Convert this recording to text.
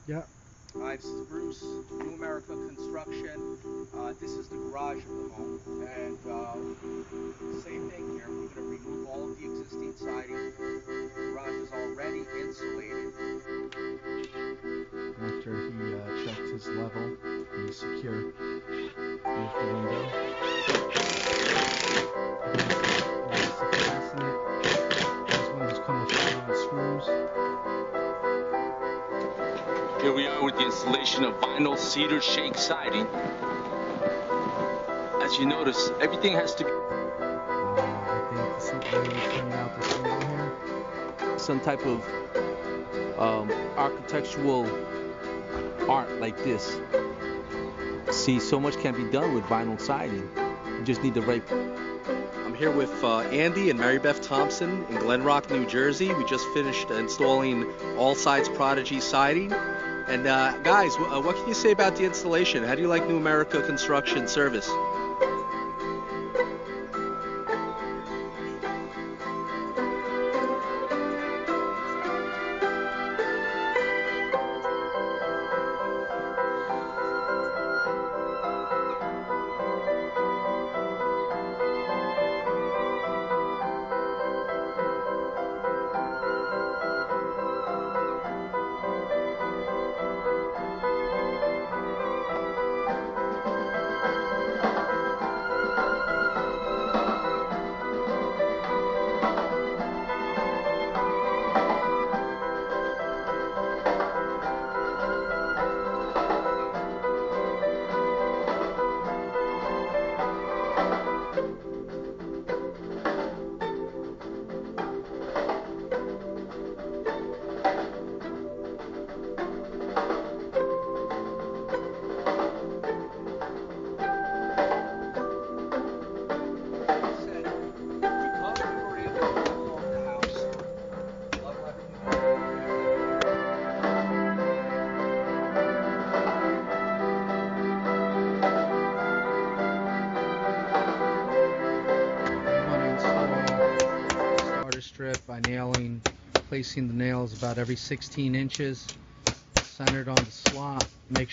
Yeah. Hi, this is Bruce, New America Construction. This is the garage of the home, and same thing here. We're going to remove all of the existing siding. The garage is already insulated. After he checked his level, he's secure. Here's the window. This one has come with screws. Here we are with the installation of vinyl cedar shake siding. As you notice, everything has to be I think the way we turned out this window here. some type of architectural art like this. See, so much can be done with vinyl siding. You just need the right. I'm here with Andy and Mary Beth Thompson in Glen Rock, New Jersey. We just finished installing All Sides Prodigy siding. And guys, what can you say about the installation? How do you like New America Construction service? Strip by placing the nails about every 16 inches, centered on the slot. Make